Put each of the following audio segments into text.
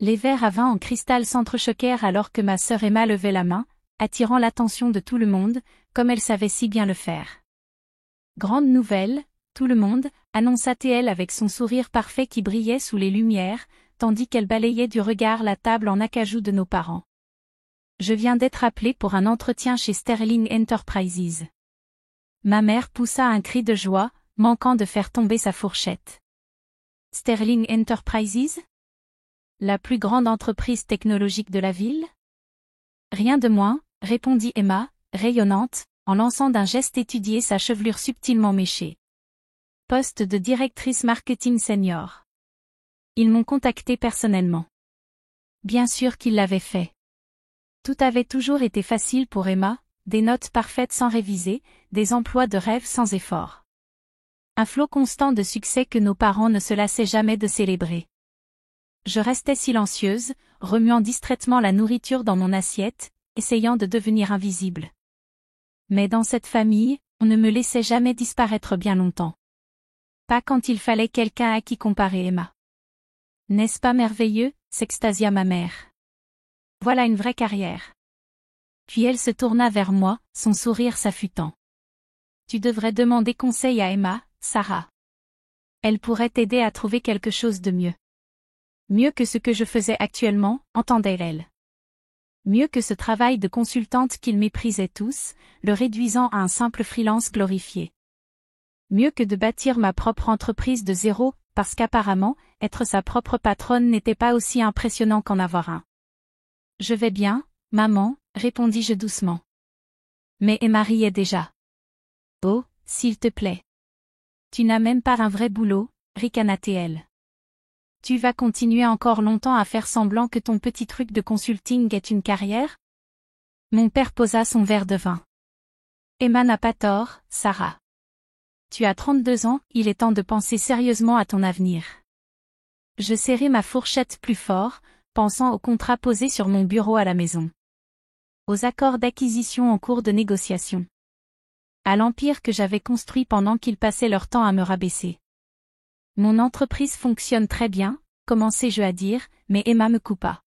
Les verres à vin en cristal s'entrechoquèrent alors que ma sœur Emma levait la main, attirant l'attention de tout le monde, comme elle savait si bien le faire. Grande nouvelle, tout le monde, annonça-t-elle avec son sourire parfait qui brillait sous les lumières, tandis qu'elle balayait du regard la table en acajou de nos parents. Je viens d'être appelée pour un entretien chez Sterling Enterprises. Ma mère poussa un cri de joie, manquant de faire tomber sa fourchette. Sterling Enterprises? La plus grande entreprise technologique de la ville? Rien de moins, répondit Emma, rayonnante, en lançant d'un geste étudié sa chevelure subtilement méchée. Poste de directrice marketing senior. Ils m'ont contacté personnellement. Bien sûr qu'ils l'avaient fait. Tout avait toujours été facile pour Emma, des notes parfaites sans réviser, des emplois de rêve sans effort. Un flot constant de succès que nos parents ne se lassaient jamais de célébrer. Je restais silencieuse, remuant distraitement la nourriture dans mon assiette, essayant de devenir invisible. Mais dans cette famille, on ne me laissait jamais disparaître bien longtemps. Pas quand il fallait quelqu'un à qui comparer Emma. N'est-ce pas merveilleux, s'extasia ma mère. Voilà une vraie carrière. Puis elle se tourna vers moi, son sourire s'affûtant. Tu devrais demander conseil à Emma, Sarah. Elle pourrait t'aider à trouver quelque chose de mieux. Mieux que ce que je faisais actuellement, entendait-elle. Mieux que ce travail de consultante qu'ils méprisaient tous, le réduisant à un simple freelance glorifié. Mieux que de bâtir ma propre entreprise de zéro, parce qu'apparemment, être sa propre patronne n'était pas aussi impressionnant qu'en avoir un. Je vais bien, maman, répondis-je doucement. Mais Emma riait déjà. Oh, s'il te plaît. Tu n'as même pas un vrai boulot, ricana-t-elle. Tu vas continuer encore longtemps à faire semblant que ton petit truc de consulting est une carrière? Mon père posa son verre de vin. Emma n'a pas tort, Sarah. Tu as 32 ans, il est temps de penser sérieusement à ton avenir. Je serrai ma fourchette plus fort, pensant aux contrats posés sur mon bureau à la maison. Aux accords d'acquisition en cours de négociation. À l'empire que j'avais construit pendant qu'ils passaient leur temps à me rabaisser. Mon entreprise fonctionne très bien, commençai-je à dire, mais Emma me coupa.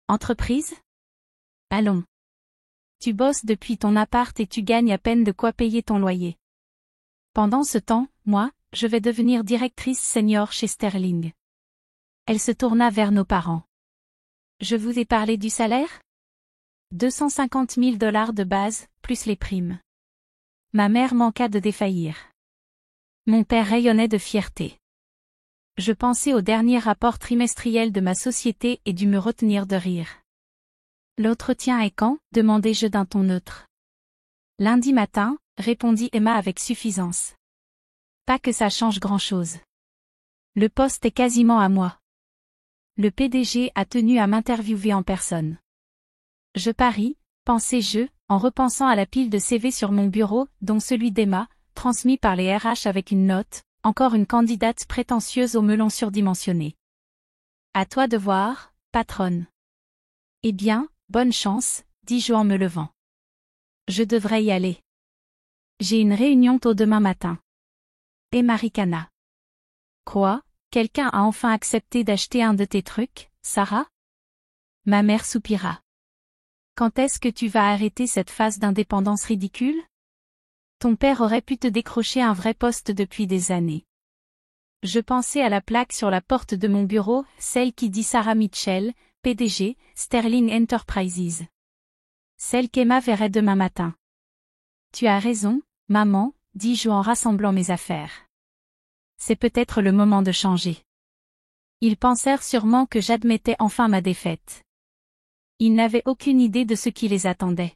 Entreprise? Allons. Tu bosses depuis ton appart et tu gagnes à peine de quoi payer ton loyer. Pendant ce temps, moi, je vais devenir directrice senior chez Sterling. Elle se tourna vers nos parents. Je vous ai parlé du salaire? 250 000 $ de base, plus les primes. Ma mère manqua de défaillir. Mon père rayonnait de fierté. Je pensais au dernier rapport trimestriel de ma société et dut me retenir de rire. L'entretien est quand? Demandai-je d'un ton neutre. Lundi matin, répondit Emma avec suffisance. Pas que ça change grand-chose. Le poste est quasiment à moi. Le PDG a tenu à m'interviewer en personne. Je parie, pensai-je, en repensant à la pile de CV sur mon bureau, dont celui d'Emma, transmis par les RH avec une note, encore une candidate prétentieuse au melon surdimensionné. À toi de voir, patronne. Eh bien, bonne chance, dis-je en me levant. Je devrais y aller. J'ai une réunion tôt demain matin. Emma ricana. Quoi, quelqu'un a enfin accepté d'acheter un de tes trucs, Sarah? Ma mère soupira. Quand est-ce que tu vas arrêter cette phase d'indépendance ridicule? Ton père aurait pu te décrocher un vrai poste depuis des années. Je pensais à la plaque sur la porte de mon bureau, celle qui dit Sarah Mitchell, PDG, Sterling Enterprises. Celle qu'Emma verrait demain matin. Tu as raison, maman, dis-je en rassemblant mes affaires. C'est peut-être le moment de changer. Ils pensèrent sûrement que j'admettais enfin ma défaite. Ils n'avaient aucune idée de ce qui les attendait.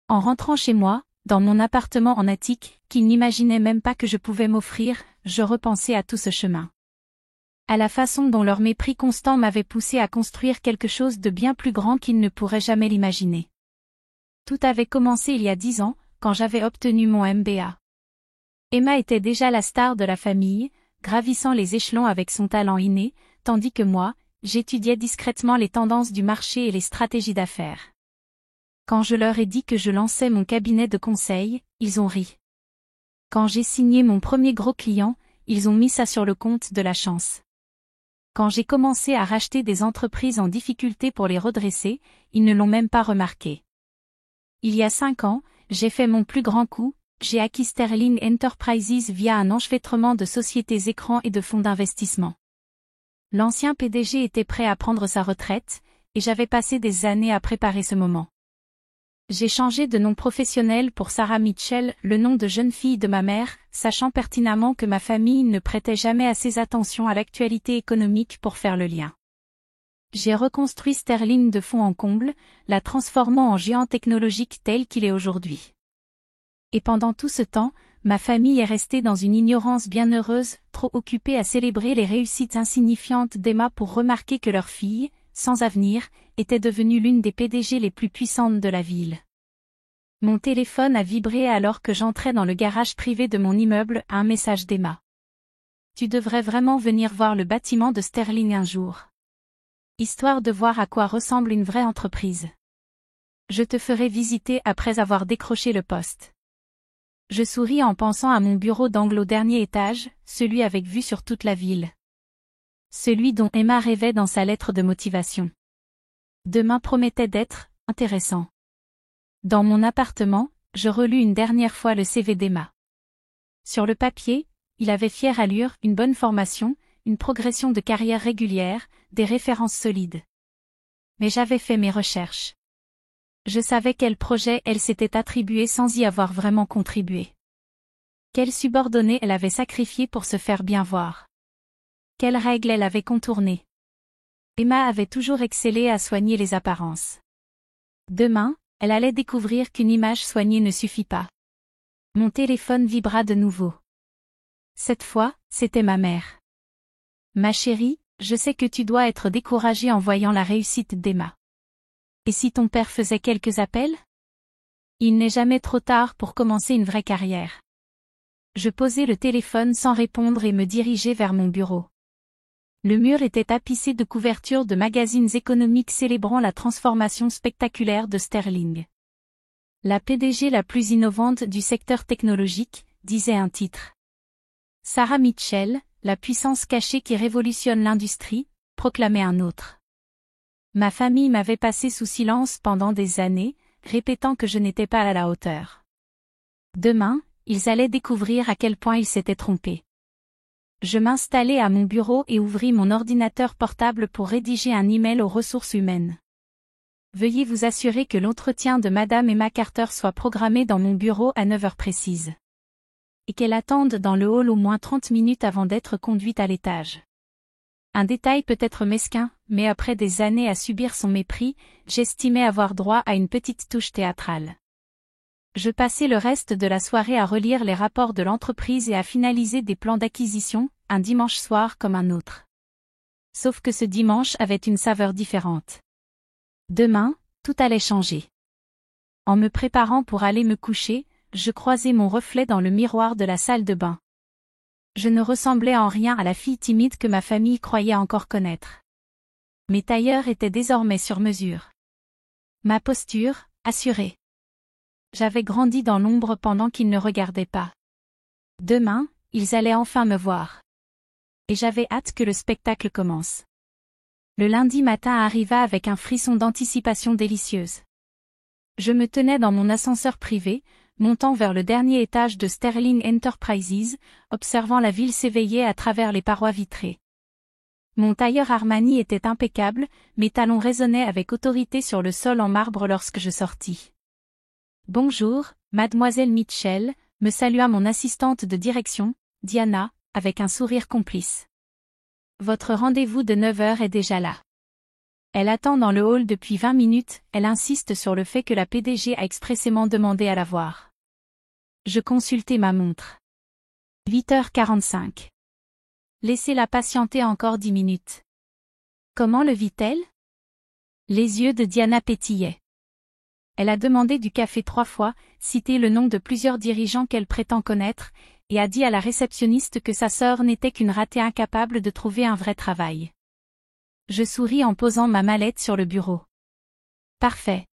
En rentrant chez moi, dans mon appartement en attique, qu'ils n'imaginaient même pas que je pouvais m'offrir, je repensais à tout ce chemin. À la façon dont leur mépris constant m'avait poussé à construire quelque chose de bien plus grand qu'ils ne pourraient jamais l'imaginer. Tout avait commencé il y a 10 ans, quand j'avais obtenu mon MBA. Emma était déjà la star de la famille, gravissant les échelons avec son talent inné, tandis que moi, j'étudiais discrètement les tendances du marché et les stratégies d'affaires. Quand je leur ai dit que je lançais mon cabinet de conseil, ils ont ri. Quand j'ai signé mon premier gros client, ils ont mis ça sur le compte de la chance. Quand j'ai commencé à racheter des entreprises en difficulté pour les redresser, ils ne l'ont même pas remarqué. Il y a 5 ans, j'ai fait mon plus grand coup, j'ai acquis Sterling Enterprises via un enchevêtrement de sociétés écrans et de fonds d'investissement. L'ancien PDG était prêt à prendre sa retraite, et j'avais passé des années à préparer ce moment. J'ai changé de nom professionnel pour Sarah Mitchell, le nom de jeune fille de ma mère, sachant pertinemment que ma famille ne prêtait jamais assez attention à l'actualité économique pour faire le lien. J'ai reconstruit Sterling de fond en comble, la transformant en géant technologique tel qu'il est aujourd'hui. Et pendant tout ce temps, ma famille est restée dans une ignorance bienheureuse, trop occupée à célébrer les réussites insignifiantes d'Emma pour remarquer que leur fille, sans avenir, était devenue l'une des PDG les plus puissantes de la ville. Mon téléphone a vibré alors que j'entrais dans le garage privé de mon immeuble à un message d'Emma. Tu devrais vraiment venir voir le bâtiment de Sterling un jour. Histoire de voir à quoi ressemble une vraie entreprise. Je te ferai visiter après avoir décroché le poste. Je souris en pensant à mon bureau d'angle au dernier étage, celui avec vue sur toute la ville. Celui dont Emma rêvait dans sa lettre de motivation. Demain promettait d'être intéressant. Dans mon appartement, je relus une dernière fois le CV d'Emma. Sur le papier, il avait fière allure, une bonne formation, une progression de carrière régulière, des références solides. Mais j'avais fait mes recherches. Je savais quel projet elle s'était attribué sans y avoir vraiment contribué. Quelle subordonnée elle avait sacrifié pour se faire bien voir. Quelles règles elle avait contournées. Emma avait toujours excellé à soigner les apparences. Demain, elle allait découvrir qu'une image soignée ne suffit pas. Mon téléphone vibra de nouveau. Cette fois, c'était ma mère. Ma chérie, je sais que tu dois être découragée en voyant la réussite d'Emma. Et si ton père faisait quelques appels? Il n'est jamais trop tard pour commencer une vraie carrière. Je posai le téléphone sans répondre et me dirigeai vers mon bureau. Le mur était tapissé de couvertures de magazines économiques célébrant la transformation spectaculaire de Sterling. La PDG la plus innovante du secteur technologique, disait un titre. Sarah Mitchell, la puissance cachée qui révolutionne l'industrie, proclamait un autre. Ma famille m'avait passé sous silence pendant des années, répétant que je n'étais pas à la hauteur. Demain, ils allaient découvrir à quel point ils s'étaient trompés. Je m'installai à mon bureau et ouvris mon ordinateur portable pour rédiger un email aux ressources humaines. Veuillez vous assurer que l'entretien de Madame Emma Carter soit programmé dans mon bureau à 9 heures précises. Et qu'elle attende dans le hall au moins 30 minutes avant d'être conduite à l'étage. Un détail peut-être mesquin, mais après des années à subir son mépris, j'estimais avoir droit à une petite touche théâtrale. Je passai le reste de la soirée à relire les rapports de l'entreprise et à finaliser des plans d'acquisition, un dimanche soir comme un autre. Sauf que ce dimanche avait une saveur différente. Demain, tout allait changer. En me préparant pour aller me coucher, je croisai mon reflet dans le miroir de la salle de bain. Je ne ressemblais en rien à la fille timide que ma famille croyait encore connaître. Mes tailleurs étaient désormais sur mesure. Ma posture, assurée. J'avais grandi dans l'ombre pendant qu'ils ne regardaient pas. Demain, ils allaient enfin me voir. Et j'avais hâte que le spectacle commence. Le lundi matin arriva avec un frisson d'anticipation délicieuse. Je me tenais dans mon ascenseur privé, montant vers le dernier étage de Sterling Enterprises, observant la ville s'éveiller à travers les parois vitrées. Mon tailleur Armani était impeccable, mes talons résonnaient avec autorité sur le sol en marbre lorsque je sortis. Bonjour, mademoiselle Mitchell, me salua mon assistante de direction, Diana, avec un sourire complice. Votre rendez-vous de 9 heures est déjà là. Elle attend dans le hall depuis 20 minutes, elle insiste sur le fait que la PDG a expressément demandé à la voir. Je consultai ma montre. 8h45. Laissez-la patienter encore 10 minutes. Comment le vit-elle? Les yeux de Diana pétillaient. Elle a demandé du café 3 fois, cité le nom de plusieurs dirigeants qu'elle prétend connaître, et a dit à la réceptionniste que sa sœur n'était qu'une ratée incapable de trouver un vrai travail. Je souris en posant ma mallette sur le bureau. Parfait.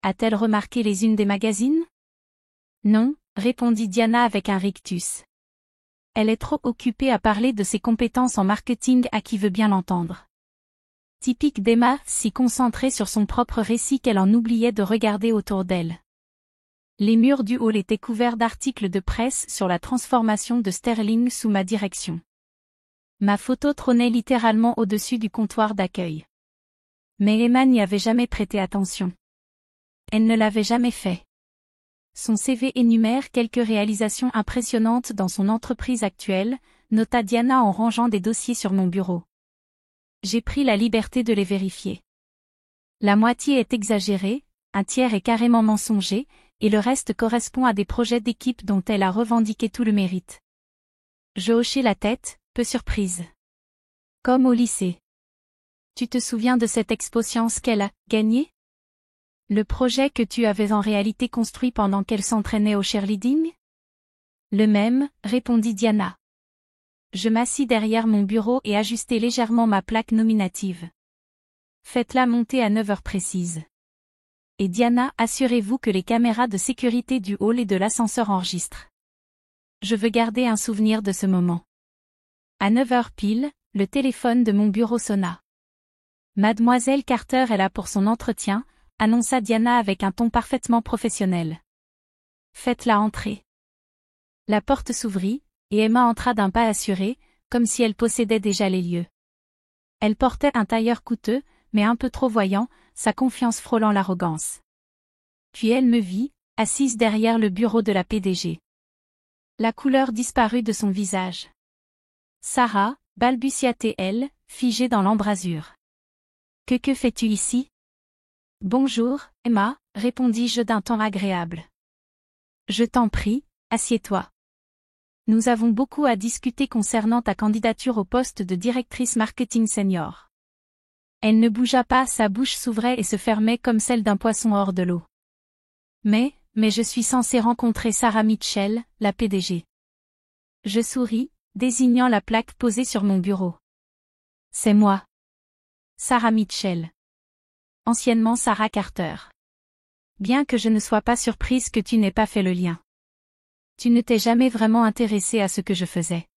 A-t-elle remarqué les unes des magazines? Non, répondit Diana avec un rictus. Elle est trop occupée à parler de ses compétences en marketing à qui veut bien l'entendre. Typique d'Emma, si concentrée sur son propre récit qu'elle en oubliait de regarder autour d'elle. Les murs du hall étaient couverts d'articles de presse sur la transformation de Sterling sous ma direction. Ma photo trônait littéralement au-dessus du comptoir d'accueil. Mais Emma n'y avait jamais prêté attention. Elle ne l'avait jamais fait. Son CV énumère quelques réalisations impressionnantes dans son entreprise actuelle, nota Diana en rangeant des dossiers sur mon bureau. J'ai pris la liberté de les vérifier. La moitié est exagérée, un tiers est carrément mensonger, et le reste correspond à des projets d'équipe dont elle a revendiqué tout le mérite. Je hochai la tête, peu surprise. Comme au lycée. Tu te souviens de cette expo-science qu'elle a gagnée? Le projet que tu avais en réalité construit pendant qu'elle s'entraînait au cheerleading? Le même, répondit Diana. Je m'assis derrière mon bureau et ajustai légèrement ma plaque nominative. Faites-la monter à 9 heures précises. Et Diana, assurez-vous que les caméras de sécurité du hall et de l'ascenseur enregistrent. Je veux garder un souvenir de ce moment. À 9 heures pile, le téléphone de mon bureau sonna. Mademoiselle Carter est là pour son entretien, annonça Diana avec un ton parfaitement professionnel. Faites-la entrer. La porte s'ouvrit, et Emma entra d'un pas assuré, comme si elle possédait déjà les lieux. Elle portait un tailleur coûteux, mais un peu trop voyant, sa confiance frôlant l'arrogance. Puis elle me vit, assise derrière le bureau de la PDG. La couleur disparut de son visage. Sarah, balbutia-t-elle, figée dans l'embrasure. Que fais-tu ici? Bonjour, Emma, répondis-je d'un ton agréable. Je t'en prie, assieds-toi. Nous avons beaucoup à discuter concernant ta candidature au poste de directrice marketing senior. Elle ne bougea pas, sa bouche s'ouvrait et se fermait comme celle d'un poisson hors de l'eau. Mais je suis censée rencontrer Sarah Mitchell, la PDG. Je souris, désignant la plaque posée sur mon bureau. C'est moi. Sarah Mitchell. Anciennement Sarah Carter. Bien que je ne sois pas surprise que tu n'aies pas fait le lien. Tu ne t'es jamais vraiment intéressée à ce que je faisais.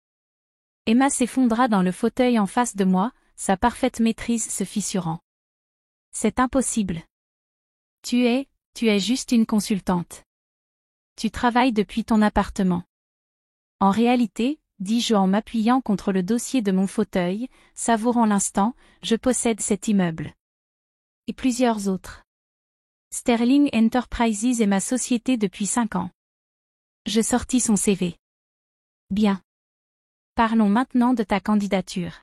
Emma s'effondra dans le fauteuil en face de moi, sa parfaite maîtrise se fissurant. C'est impossible. Tu es juste une consultante. Tu travailles depuis ton appartement. En réalité, dis-je en m'appuyant contre le dossier de mon fauteuil, savourant l'instant, je possède cet immeuble. Et plusieurs autres. Sterling Enterprises est ma société depuis 5 ans. Je sortis son CV. Bien. Parlons maintenant de ta candidature.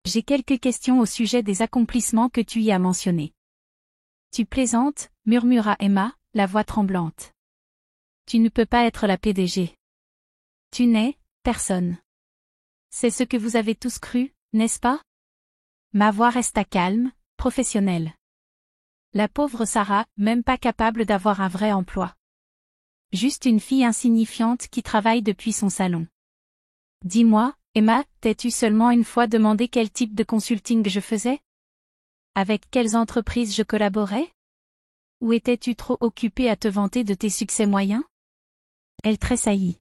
J'ai quelques questions au sujet des accomplissements que tu y as mentionnés. Tu plaisantes, murmura Emma, la voix tremblante. Tu ne peux pas être la PDG. Tu n'es personne. C'est ce que vous avez tous cru, n'est-ce pas? Ma voix resta calme, professionnelle. La pauvre Sarah, même pas capable d'avoir un vrai emploi. Juste une fille insignifiante qui travaille depuis son salon. Dis-moi, Emma, t'es-tu seulement une fois demandé quel type de consulting je faisais? Avec quelles entreprises je collaborais? Ou étais-tu trop occupée à te vanter de tes succès moyens? Elle tressaillit.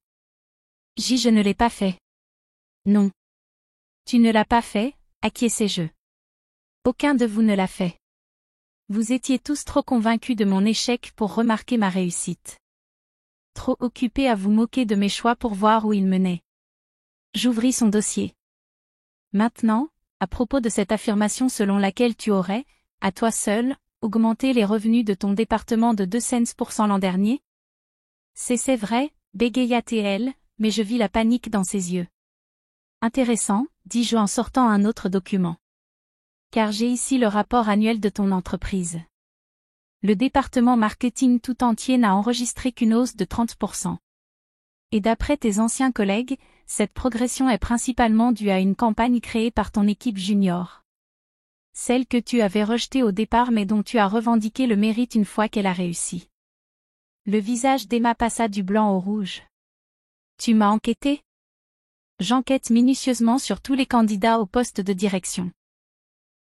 Je ne l'ai pas fait. Non. Tu ne l'as pas fait, acquiesçai-je. Aucun de vous ne l'a fait. Vous étiez tous trop convaincus de mon échec pour remarquer ma réussite. Trop occupés à vous moquer de mes choix pour voir où ils menaient. J'ouvris son dossier. Maintenant, à propos de cette affirmation selon laquelle tu aurais, à toi seul, augmenté les revenus de ton département de 2 cents % l'an dernier? C'est vrai, bégaya-t-elle, mais je vis la panique dans ses yeux. Intéressant, dis-je en sortant un autre document. Car j'ai ici le rapport annuel de ton entreprise. Le département marketing tout entier n'a enregistré qu'une hausse de 30%. Et d'après tes anciens collègues, cette progression est principalement due à une campagne créée par ton équipe junior. Celle que tu avais rejetée au départ mais dont tu as revendiqué le mérite une fois qu'elle a réussi. Le visage d'Emma passa du blanc au rouge. Tu m'as enquêté? J'enquête minutieusement sur tous les candidats au poste de direction.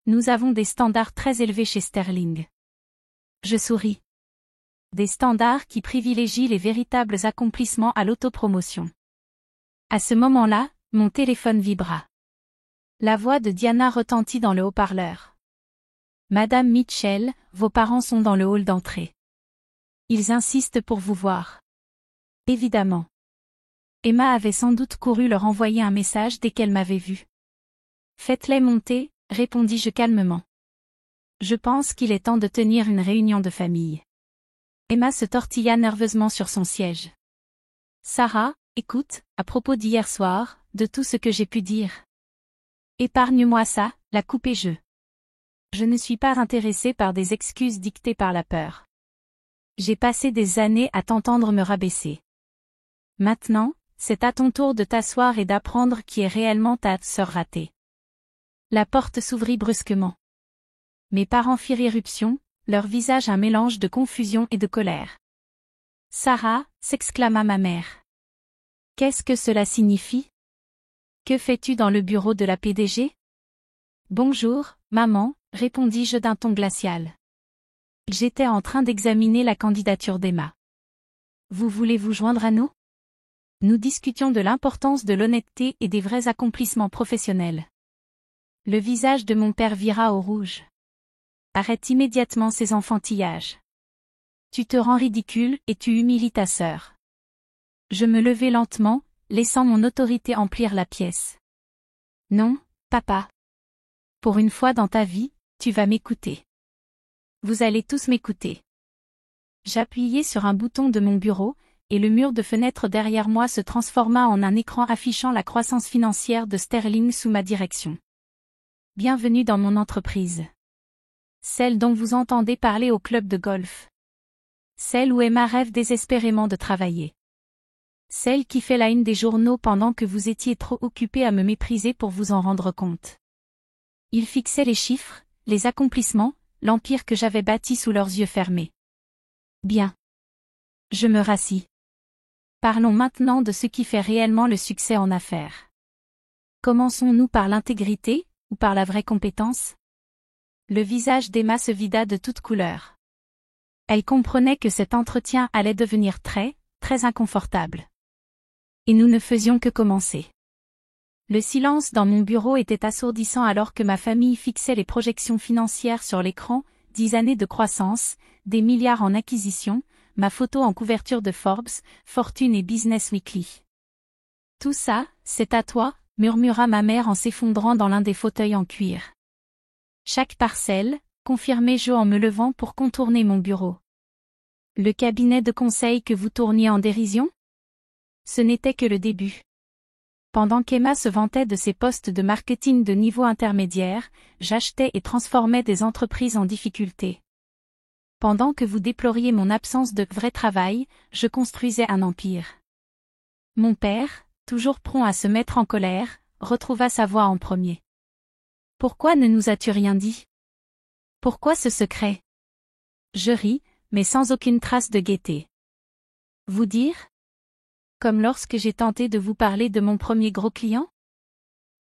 Nous avons des standards très élevés chez Sterling. Je souris. Des standards qui privilégient les véritables accomplissements à l'autopromotion. À ce moment-là, mon téléphone vibra. La voix de Diana retentit dans le haut-parleur. Madame Mitchell, vos parents sont dans le hall d'entrée. Ils insistent pour vous voir. Évidemment. Emma avait sans doute couru leur envoyer un message dès qu'elle m'avait vue. Faites-les monter, répondis-je calmement. Je pense qu'il est temps de tenir une réunion de famille. Emma se tortilla nerveusement sur son siège. Sarah, écoute, à propos d'hier soir, de tout ce que j'ai pu dire. Épargne-moi ça, la coupai-je. Je ne suis pas intéressée par des excuses dictées par la peur. J'ai passé des années à t'entendre me rabaisser. Maintenant, c'est à ton tour de t'asseoir et d'apprendre qui est réellement ta sœur ratée. La porte s'ouvrit brusquement. Mes parents firent irruption, leur visage un mélange de confusion et de colère. Sarah, s'exclama ma mère. Qu'est-ce que cela signifie? Que fais-tu dans le bureau de la PDG? Bonjour, maman, répondis-je d'un ton glacial. J'étais en train d'examiner la candidature d'Emma. Vous voulez vous joindre à nous? Nous discutions de l'importance de l'honnêteté et des vrais accomplissements professionnels. Le visage de mon père vira au rouge. Arrête immédiatement ces enfantillages. Tu te rends ridicule et tu humilies ta sœur. Je me levai lentement, laissant mon autorité emplir la pièce. Non, papa. Pour une fois dans ta vie, tu vas m'écouter. Vous allez tous m'écouter. J'appuyai sur un bouton de mon bureau, et le mur de fenêtre derrière moi se transforma en un écran affichant la croissance financière de Sterling sous ma direction. Bienvenue dans mon entreprise. Celle dont vous entendez parler au club de golf. Celle où Emma rêve désespérément de travailler. Celle qui fait la une des journaux pendant que vous étiez trop occupé à me mépriser pour vous en rendre compte. Ils fixaient les chiffres, les accomplissements, l'empire que j'avais bâti sous leurs yeux fermés. Bien. Je me rassis. Parlons maintenant de ce qui fait réellement le succès en affaires. Commençons-nous par l'intégrité, ou par la vraie compétence? Le visage d'Emma se vida de toutes couleurs. Elle comprenait que cet entretien allait devenir très, très inconfortable. Et nous ne faisions que commencer. Le silence dans mon bureau était assourdissant alors que ma famille fixait les projections financières sur l'écran, 10 années de croissance, des milliards en acquisition, ma photo en couverture de Forbes, Fortune et Business Weekly. Tout ça, c'est à toi, murmura ma mère en s'effondrant dans l'un des fauteuils en cuir. Chaque parcelle, confirmai-je en me levant pour contourner mon bureau. Le cabinet de conseil que vous tourniez en dérision? Ce n'était que le début. Pendant qu'Emma se vantait de ses postes de marketing de niveau intermédiaire, j'achetais et transformais des entreprises en difficulté. Pendant que vous déploriez mon absence de vrai travail, je construisais un empire. Mon père, toujours prompt à se mettre en colère, retrouva sa voix en premier. Pourquoi ne nous as-tu rien dit? Pourquoi ce secret? Je ris, mais sans aucune trace de gaieté. Vous dire? Comme lorsque j'ai tenté de vous parler de mon premier gros client?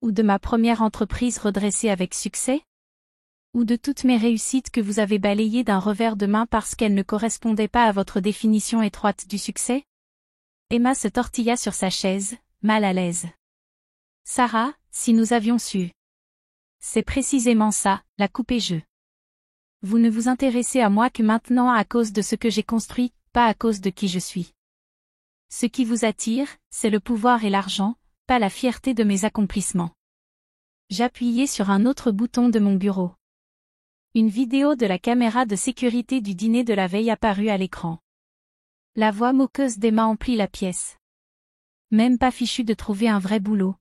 Ou de ma première entreprise redressée avec succès? Ou de toutes mes réussites que vous avez balayées d'un revers de main parce qu'elles ne correspondaient pas à votre définition étroite du succès? Emma se tortilla sur sa chaise, mal à l'aise. Sarah, si nous avions su. C'est précisément ça, la coupai-je. Vous ne vous intéressez à moi que maintenant à cause de ce que j'ai construit, pas à cause de qui je suis. Ce qui vous attire, c'est le pouvoir et l'argent, pas la fierté de mes accomplissements. J'appuyai sur un autre bouton de mon bureau. Une vidéo de la caméra de sécurité du dîner de la veille apparut à l'écran. La voix moqueuse d'Emma emplit la pièce. Même pas fichu de trouver un vrai boulot.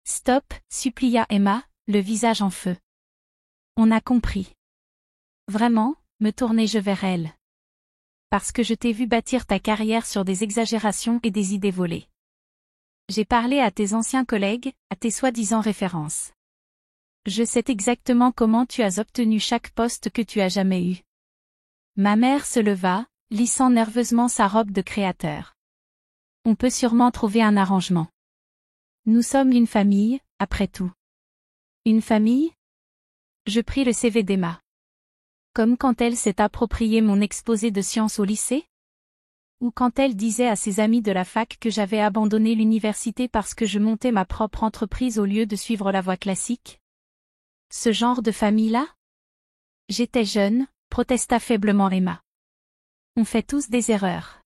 Stop, supplia Emma, le visage en feu. On a compris. Vraiment, me tournai-je vers elle. Parce que je t'ai vu bâtir ta carrière sur des exagérations et des idées volées. J'ai parlé à tes anciens collègues, à tes soi-disant références. Je sais exactement comment tu as obtenu chaque poste que tu as jamais eu. Ma mère se leva, lissant nerveusement sa robe de créateur. On peut sûrement trouver un arrangement. Nous sommes une famille, après tout. Une famille? Je pris le CV d'Emma. Comme quand elle s'est approprié mon exposé de sciences au lycée? Ou quand elle disait à ses amis de la fac que j'avais abandonné l'université parce que je montais ma propre entreprise au lieu de suivre la voie classique? Ce genre de famille-là? J'étais jeune, protesta faiblement Emma. On fait tous des erreurs.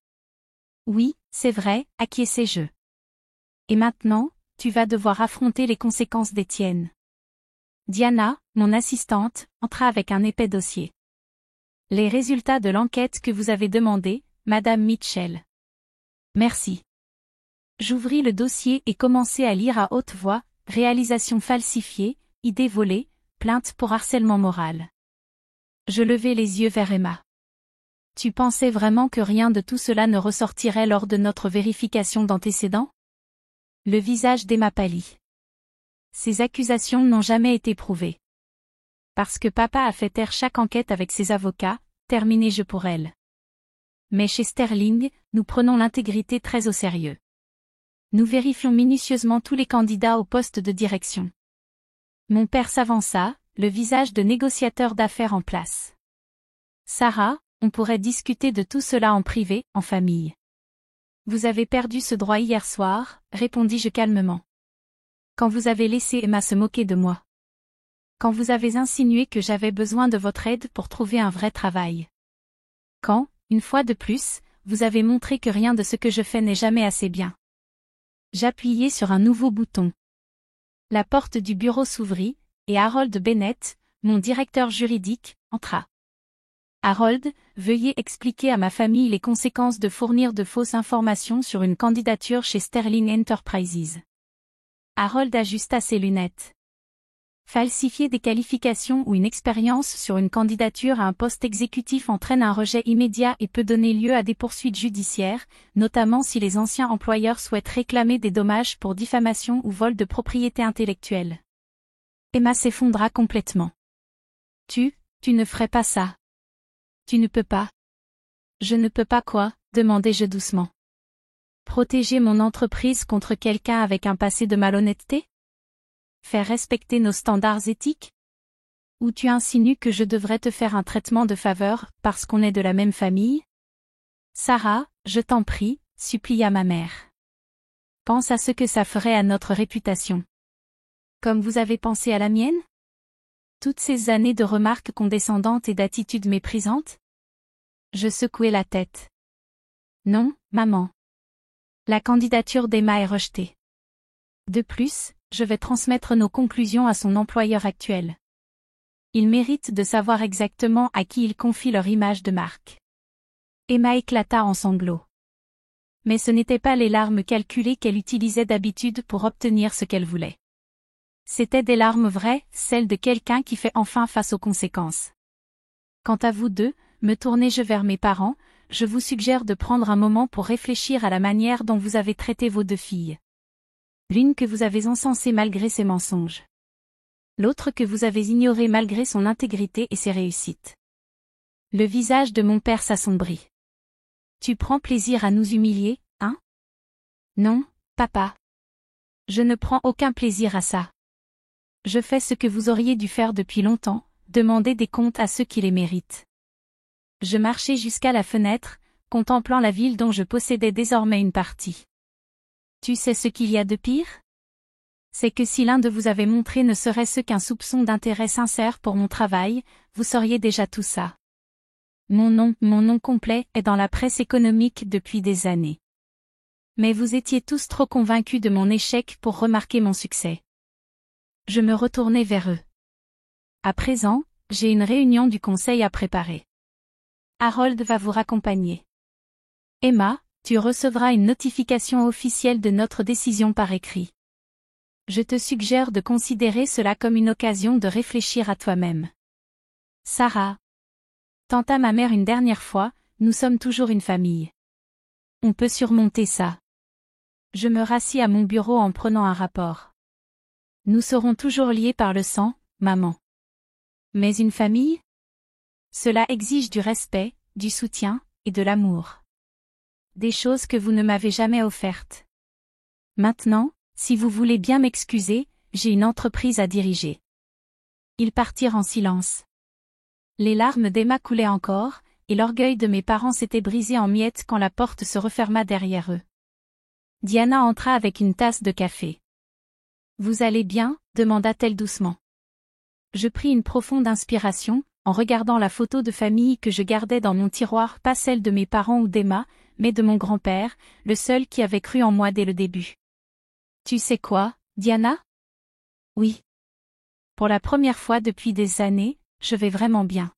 Oui, c'est vrai, acquiesçai-je. Et maintenant, tu vas devoir affronter les conséquences des tiennes. Diana, mon assistante, entra avec un épais dossier. Les résultats de l'enquête que vous avez demandé, Madame Mitchell. Merci. J'ouvris le dossier et commençai à lire à haute voix, réalisation falsifiée, idée volée, plainte pour harcèlement moral. Je levai les yeux vers Emma. Tu pensais vraiment que rien de tout cela ne ressortirait lors de notre vérification d'antécédents? Le visage d'Emma pâlit. Ces accusations n'ont jamais été prouvées. Parce que papa a fait taire chaque enquête avec ses avocats, terminai-je pour elle. Mais chez Sterling, nous prenons l'intégrité très au sérieux. Nous vérifions minutieusement tous les candidats au poste de direction. Mon père s'avança, le visage de négociateur d'affaires en place. Sarah, on pourrait discuter de tout cela en privé, en famille. Vous avez perdu ce droit hier soir, répondis-je calmement. Quand vous avez laissé Emma se moquer de moi. Quand vous avez insinué que j'avais besoin de votre aide pour trouver un vrai travail. Quand, une fois de plus, vous avez montré que rien de ce que je fais n'est jamais assez bien. J'appuyai sur un nouveau bouton. La porte du bureau s'ouvrit, et Harold Bennett, mon directeur juridique, entra. Harold, veuillez expliquer à ma famille les conséquences de fournir de fausses informations sur une candidature chez Sterling Enterprises. Harold ajusta ses lunettes. Falsifier des qualifications ou une expérience sur une candidature à un poste exécutif entraîne un rejet immédiat et peut donner lieu à des poursuites judiciaires, notamment si les anciens employeurs souhaitent réclamer des dommages pour diffamation ou vol de propriété intellectuelle. Emma s'effondra complètement. Tu ne ferais pas ça. Tu ne peux pas. Je ne peux pas quoi, demandai-je doucement. Protéger mon entreprise contre quelqu'un avec un passé de malhonnêteté? Faire respecter nos standards éthiques? Ou tu insinues que je devrais te faire un traitement de faveur parce qu'on est de la même famille? Sarah, je t'en prie, supplia ma mère. Pense à ce que ça ferait à notre réputation. Comme vous avez pensé à la mienne? Toutes ces années de remarques condescendantes et d'attitudes méprisantes? Je secouai la tête. Non, maman. La candidature d'Emma est rejetée. De plus, je vais transmettre nos conclusions à son employeur actuel. Il mérite de savoir exactement à qui il confie leur image de marque. Emma éclata en sanglots. Mais ce n'étaient pas les larmes calculées qu'elle utilisait d'habitude pour obtenir ce qu'elle voulait. C'étaient des larmes vraies, celles de quelqu'un qui fait enfin face aux conséquences. Quant à vous deux, me tournai-je vers mes parents, je vous suggère de prendre un moment pour réfléchir à la manière dont vous avez traité vos deux filles. L'une que vous avez encensée malgré ses mensonges. L'autre que vous avez ignorée malgré son intégrité et ses réussites. Le visage de mon père s'assombrit. Tu prends plaisir à nous humilier, hein? Non, papa. Je ne prends aucun plaisir à ça. Je fais ce que vous auriez dû faire depuis longtemps, demander des comptes à ceux qui les méritent. Je marchai jusqu'à la fenêtre, contemplant la ville dont je possédais désormais une partie. Tu sais ce qu'il y a de pire? C'est que si l'un de vous avait montré ne serait-ce qu'un soupçon d'intérêt sincère pour mon travail, vous sauriez déjà tout ça. Mon nom complet est dans la presse économique depuis des années. Mais vous étiez tous trop convaincus de mon échec pour remarquer mon succès. Je me retournai vers eux. À présent, j'ai une réunion du conseil à préparer. Harold va vous raccompagner. Emma, tu recevras une notification officielle de notre décision par écrit. Je te suggère de considérer cela comme une occasion de réfléchir à toi-même. Sarah. Tenta ma mère une dernière fois, nous sommes toujours une famille. On peut surmonter ça. Je me rassis à mon bureau en prenant un rapport. Nous serons toujours liés par le sang, maman. Mais une famille? Cela exige du respect, du soutien, et de l'amour. Des choses que vous ne m'avez jamais offertes. Maintenant, si vous voulez bien m'excuser, j'ai une entreprise à diriger. Ils partirent en silence. Les larmes d'Emma coulaient encore, et l'orgueil de mes parents s'était brisé en miettes quand la porte se referma derrière eux. Diana entra avec une tasse de café. « Vous allez bien ?» demanda-t-elle doucement. Je pris une profonde inspiration, en regardant la photo de famille que je gardais dans mon tiroir, pas celle de mes parents ou d'Emma, mais de mon grand-père, le seul qui avait cru en moi dès le début. « Tu sais quoi, Diana ? » ? « Oui. Pour la première fois depuis des années, je vais vraiment bien. »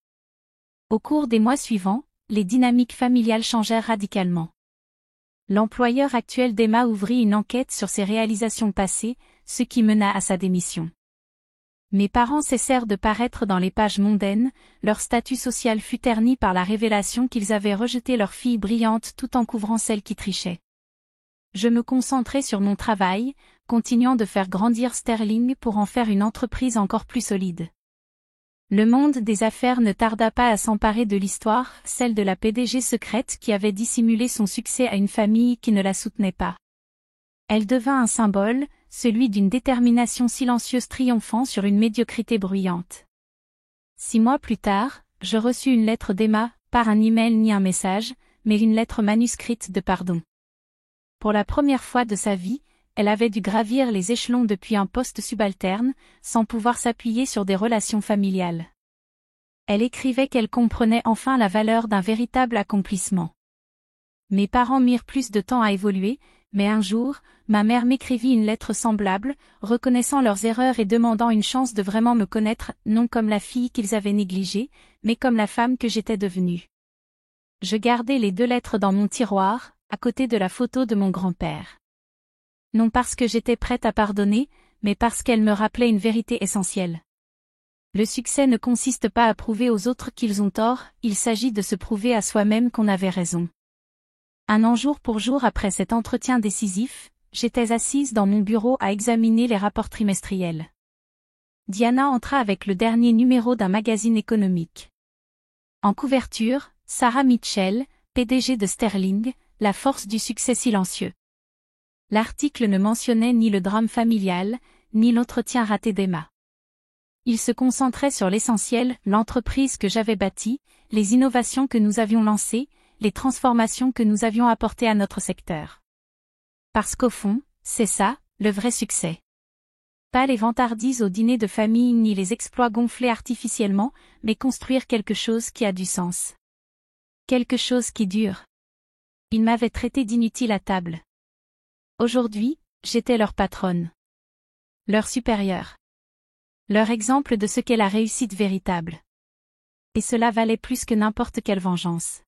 Au cours des mois suivants, les dynamiques familiales changèrent radicalement. L'employeur actuel d'Emma ouvrit une enquête sur ses réalisations passées, ce qui mena à sa démission. Mes parents cessèrent de paraître dans les pages mondaines, leur statut social fut terni par la révélation qu'ils avaient rejeté leur fille brillante tout en couvrant celle qui trichait. Je me concentrai sur mon travail, continuant de faire grandir Sterling pour en faire une entreprise encore plus solide. Le monde des affaires ne tarda pas à s'emparer de l'histoire, celle de la PDG secrète qui avait dissimulé son succès à une famille qui ne la soutenait pas. Elle devint un symbole, celui d'une détermination silencieuse triomphant sur une médiocrité bruyante. 6 mois plus tard, je reçus une lettre d'Emma, pas un email ni un message, mais une lettre manuscrite de pardon. Pour la première fois de sa vie, elle avait dû gravir les échelons depuis un poste subalterne, sans pouvoir s'appuyer sur des relations familiales. Elle écrivait qu'elle comprenait enfin la valeur d'un véritable accomplissement. Mes parents mirent plus de temps à évoluer, mais un jour, ma mère m'écrivit une lettre semblable, reconnaissant leurs erreurs et demandant une chance de vraiment me connaître, non comme la fille qu'ils avaient négligée, mais comme la femme que j'étais devenue. Je gardai les 2 lettres dans mon tiroir, à côté de la photo de mon grand-père. Non parce que j'étais prête à pardonner, mais parce qu'elles me rappelaient une vérité essentielle. Le succès ne consiste pas à prouver aux autres qu'ils ont tort, il s'agit de se prouver à soi-même qu'on avait raison. Un an jour pour jour après cet entretien décisif, j'étais assise dans mon bureau à examiner les rapports trimestriels. Diana entra avec le dernier numéro d'un magazine économique. En couverture, Sarah Mitchell, PDG de Sterling, la force du succès silencieux. L'article ne mentionnait ni le drame familial, ni l'entretien raté d'Emma. Il se concentrait sur l'essentiel, l'entreprise que j'avais bâtie, les innovations que nous avions lancées, les transformations que nous avions apportées à notre secteur. Parce qu'au fond, c'est ça, le vrai succès. Pas les vantardises au dîner de famille ni les exploits gonflés artificiellement, mais construire quelque chose qui a du sens. Quelque chose qui dure. Ils m'avaient traité d'inutile à table. Aujourd'hui, j'étais leur patronne. Leur supérieure. Leur exemple de ce qu'est la réussite véritable. Et cela valait plus que n'importe quelle vengeance.